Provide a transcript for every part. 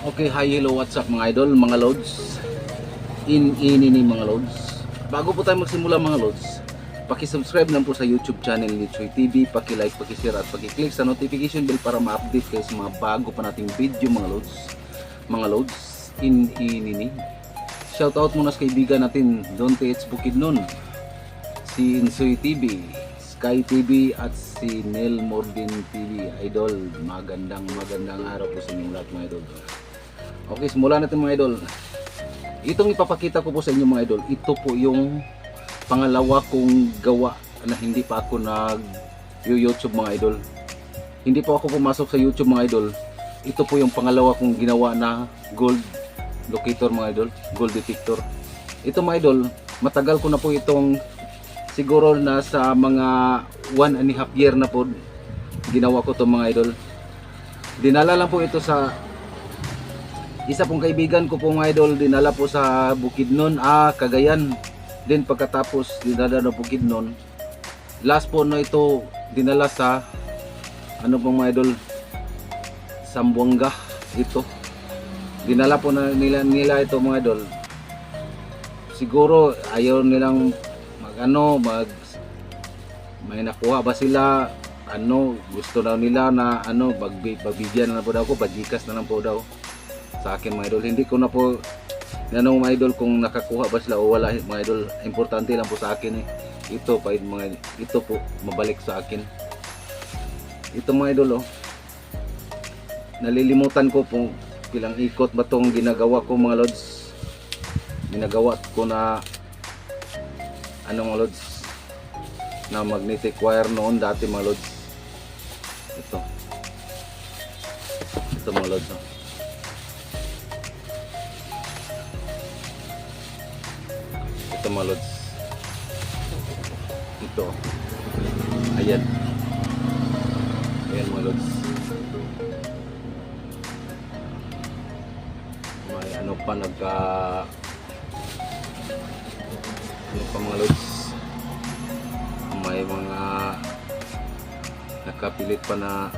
Okay, hi, hello, what's up mga idol, mga lods. Ini mga lods. Bago po tayo magsimula mga lods, paki-subscribe lang po sa YouTube channel ni Choy TV, paki-like, paki-share at paki-click sa notification bell para ma-update kayo sa mga bago pa nating video mga lods. Mga lods, ini. Shout out muna sa kaibigan natin, Dante H. Bukidnon, si Insoy TV, Sky TV at si Nel Mordin TV. Idol, magandang araw po sa inyong lahat mga idol. Okay, simulan natin mga idol. Itong ipapakita ko po sa inyo mga idol, ito po yung pangalawa kong gawa na hindi pa ako nag-YouTube mga idol. Hindi po ako pumasok sa YouTube mga idol. Ito po yung pangalawa kong ginawa na gold locator mga idol, gold detector. Ito mga idol, matagal ko na po itong siguro na sa mga 1.5 year na po ginawa ko to mga idol. Dinala lang po ito sa isa pong kaibigan ko po mga idol, dinala po sa Bukidnon, Cagayan. Then pagkatapos dinala na Bukidnon, last po no ito dinala sa ano pong mga idol, Sambuanga. Ito dinala po na nila ito mga idol. Siguro ayaw nilang may nakuha ba sila, gusto daw nila na pagbigyan na po daw ako, pagikas na lang po daw sa akin mga idol. Hindi ko na po mga idol kung nakakuha ba sila o wala mga idol. Importante lang po sa akin ito po mabalik sa akin. Ito mga idol nalilimutan ko po ilang ikot ba tong ginagawa ko mga lods. Ginagawa ko na mga lods na magnetic wire noon dati mga lods. Ito mga lods ito mga lods. Ito ayan mga lods. May pa mga lods, may mga nakapilit pa na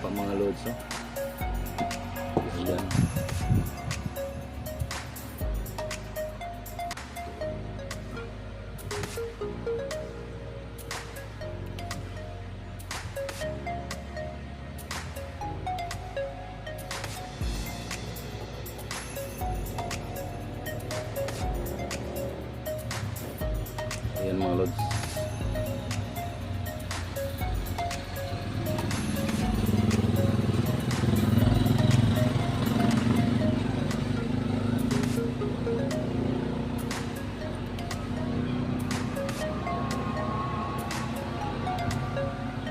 pa mga lods ayan. Ayan mga lods.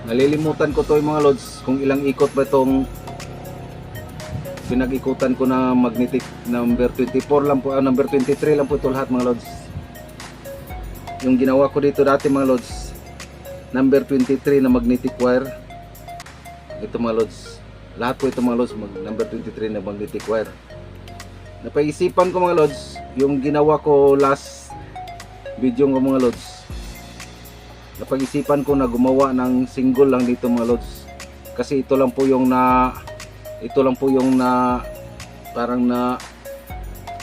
Nalilimutan ko to mga lods kung ilang ikot ba itong pinag-ikutan ko na magnetic number 24 lang po, number 23 lang po ito lahat mga lods. Yung ginawa ko dito dati mga lods, number 23 na magnetic wire. Ito mga lods, lahat po ito mga lods, number 23 na magnetic wire. Napaisipan ko mga lods, yung ginawa ko last video ko mga lods, napag-isipan ko na gumawa ng single lang dito mga lods. Kasi ito lang po yung parang na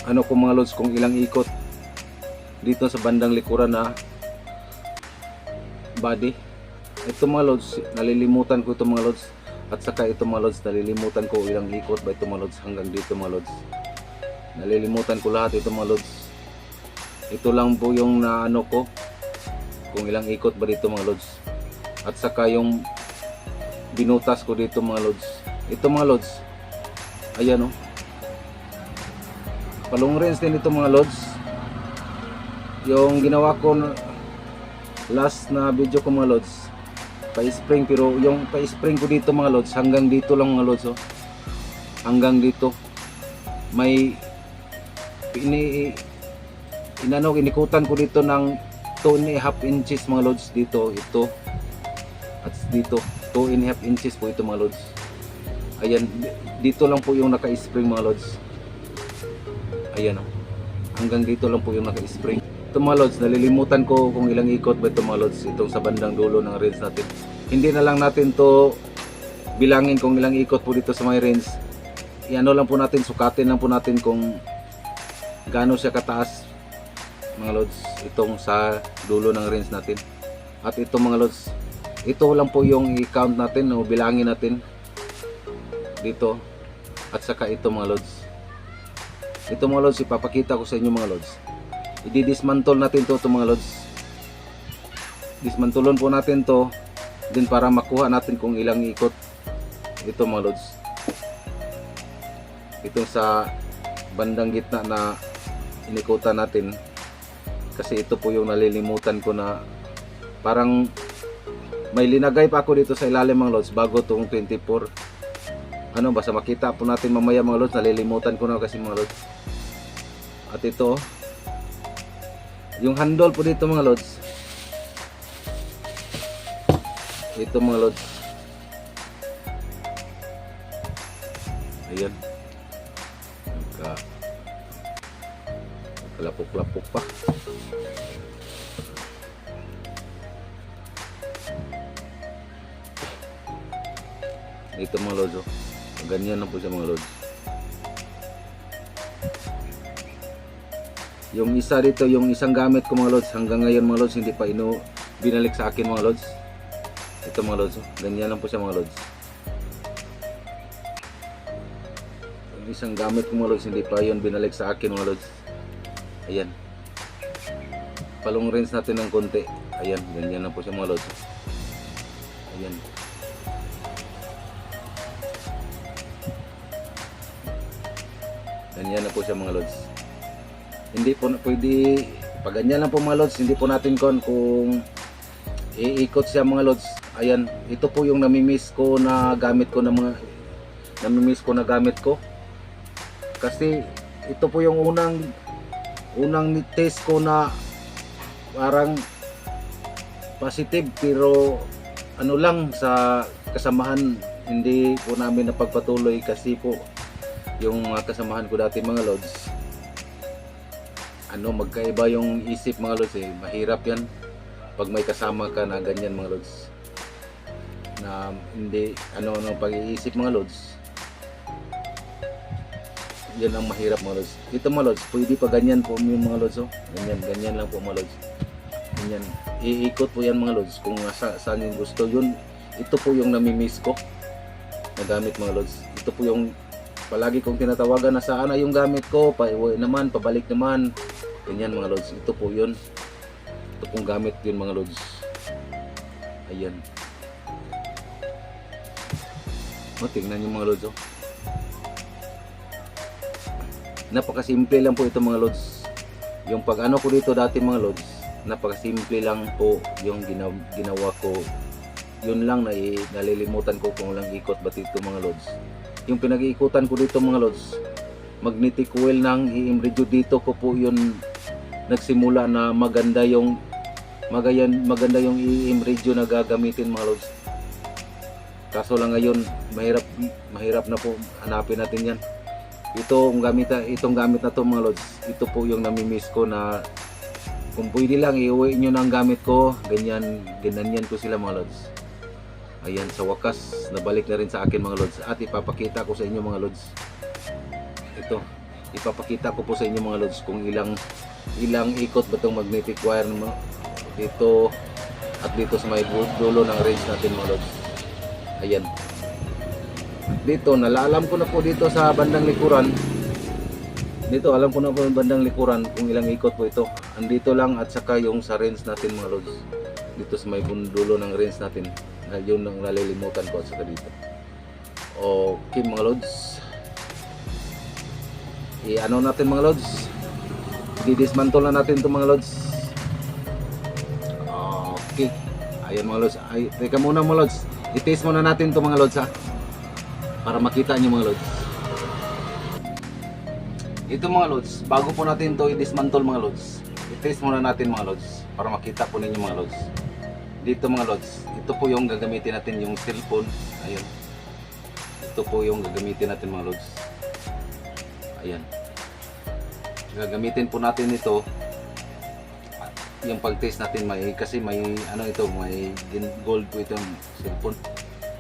ko mga lods, kung ilang ikot dito sa bandang likuran na body. Ito mga lods, nalilimutan ko ito mga lods. At saka ito mga lods, nalilimutan ko ilang ikot ba ito mga lods hanggang dito mga lods. Nalilimutan ko lahat ito mga lods. Ito lang po yung ko kung ilang ikot ba dito mga lods. At saka yung binutas ko dito mga lods. Ito mga lods, ayan palong rinse din ito mga lods. Yung ginawa ko last na video ko mga lods, pa-spring, pero yung pa-spring ko dito mga lods hanggang dito lang mga lods hanggang dito. May inikutan ko dito ng 2.5 inches mga lods dito, ito at dito 2.5 inches po ito mga lods. Ayan, dito lang po yung naka-spring mga lods. Ayan hanggang dito lang po yung naka-spring. Ito mga lods, nalilimutan ko kung ilang ikot ba ito mga lods, itong sa bandang dulo ng reels natin. Hindi na lang natin to bilangin kung ilang ikot po dito sa may range. Iano lang po natin, sukatin lang po natin kung gaano siya kataas mga lods, itong sa dulo ng range natin. At ito mga lods, ito lang po yung i-count natin o bilangin natin dito. At saka ito mga lods, ito mga lods, ipapakita ko sa inyo mga lods. I-dismantle natin to mga lods. Dismantulon po natin to din para makuha natin kung ilang ikot ito mga lods. Ito sa bandang gitna na inikutan natin, kasi ito po yung nalilimutan ko na parang may linagay pa ako dito sa ilalim mga lods bago tong 24. Ano, basta makita po natin mamaya mga lods, nalilimutan ko na kasi mga lods. At ito yung handle po dito mga lods, ito mga lods, ayan, kalapok-lapok pa. Ito mga lods, oh. Ganyan na po siya mga lods. Yung isa dito, yung isang gamit ko mga lods, hanggang ngayon mga lods hindi pa binalik sa akin mga lods. Ito mga lods, oh. Ganyan lang po siya mga lods. Yung isang gamit ko mga lods, hindi pa yun binalik sa akin mga lods. Ayan, palong rinse natin ng konti. Ayan, ganyan lang po siya mga lods. Ayan, ganyan na po siya mga lods. Hindi po pwede pag ganyan lang po mga lods, hindi po natin kung iikot siya mga lods. Ayan, ito po yung namimiss ko na gamit ko, kasi ito po yung unang test ko na parang positive, pero ano lang, sa kasamahan hindi po namin napagpatuloy kasi po yung kasamahan ko dati mga lods, magkaiba yung isip mga lods eh. Mahirap yan pag may kasama ka na ganyan mga lods, na hindi pag-iisip mga lods. Yan ang mahirap mga lods. Ito mga lods, pwede pa ganyan po yung mga lods, oh. Ganyan lang po mga lods. Ganyan, iikot po yan mga lods kung saan yung gusto. Ito po yung namimiss ko na gamit mga lods. Ito po yung palagi kong tinatawagan na saan na yung gamit ko, pauwi naman, pabalik naman. Ganyan mga lods, ito po yun. Ito pong gamit yun mga lods. Ayan, tingnan nyo mga lods, oh. Napakasimple lang po ito mga lods. Yung pag ko dito dati mga lods, napakasimple lang po yung ginawa ko. Yun lang, nalilimutan ko kung lang ikot ba dito mga lods. Yung pinag-iikutan ko dito mga lods, magnetic coil ng EM radio, dito ko po yun nagsimula na maganda yung EM radio na gagamitin mga lods. Kaso lang ngayon mahirap na po hanapin natin yan. Itong gamit na to mga lods, ito po yung namimiss ko na kung pwede lang iuwi nyo ng gamit ko. Ganyan ko sila mga lods. Ayan, sa wakas nabalik na rin sa akin mga lods, at ipapakita ko sa inyo mga lods. Ito, ipapakita ko po sa inyo mga lods kung ilang ikot ba itong magnetic wire dito at dito sa may dulo ng range natin mga lods. Ayan, dito nalaalam ko na po dito sa bandang likuran. Dito alam ko na po yung bandang likuran kung ilang ikot po ito. Andito lang, at saka yung sa range natin mga lods, dito sa may dulo ng range natin. Yun ang nalilimutan ko, at saka dito. Okay mga lods, natin mga lods, didismantle na natin ito mga lods. Okay, ayan mga lods. Teka muna mga lods, i-test muna natin ito mga lods, ha, para makita nyo mga lods. Ito mga lods, bago po natin ito i-dismantle mga lods, i-test muna natin mga lods para makita po ninyo mga lods. Dito mga lods, ito po yung gagamitin natin, yung cellphone. Ayun, ito po yung gagamitin natin mga lods. Ayan, gagamitin po natin ito yung pag-test natin. Kasi may may gold po itong cellphone.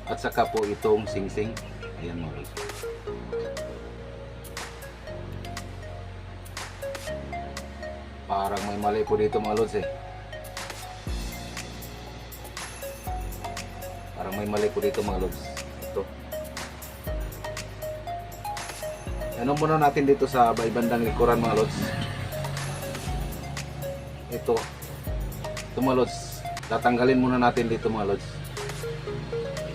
At saka po itong singsing. Ayan mga lods. Parang may mali po dito mga lods eh. Parang may mali po dito mga lods. Ito. Ano muna natin dito sa bandang likuran mga lods. Ito. Ito mga lods. Tatanggalin muna natin dito mga lods.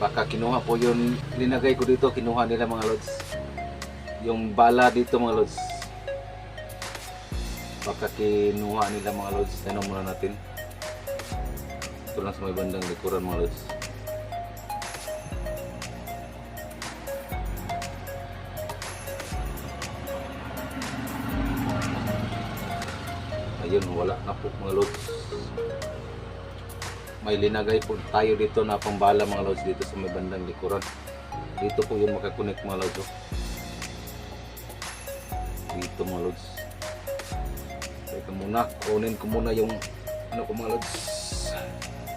Baka kinuha po yun. Linagay ko dito. Kinuha nila mga lods. Yung bala dito mga lods. Baka kinuha nila mga lods. Ano muna natin. Ito lang sa may bandang likuran mga lods. Ayun, wala na po mga lods. May linagay po tayo dito na pambala mga lods dito sa may bandang likuran. Dito po yung makakunik mga lods. Dito mga lods. Teka muna, kunin ko muna yung ano ko mga lods.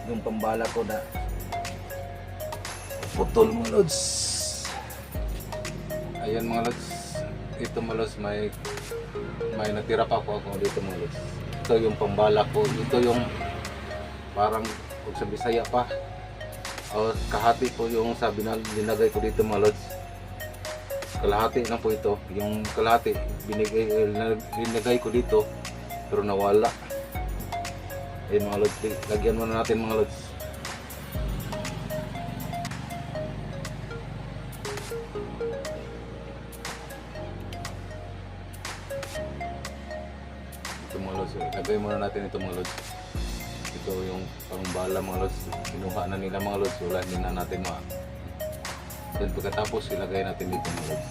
Yung pambala ko na putol mga lods. Ayan mga lods. Ito mga lods, may natira pa ako dito mga lods. Ito yung pambala ko. Ito yung parang kung sa Bisaya pa. O, kahati po yung sabi na linagay ko dito mga lods. Kalahati na po ito. Yung kalahati linagay ko dito pero nawala. Ayun mga lods. Lagyan muna natin mga lods. Ito mga lods. Lagay muna natin ito mga lods. Ito yung pangbala mga lods. Kinuha na nila mga lods. Wala hindi na natin Then pagkatapos ilagay natin dito mga lods.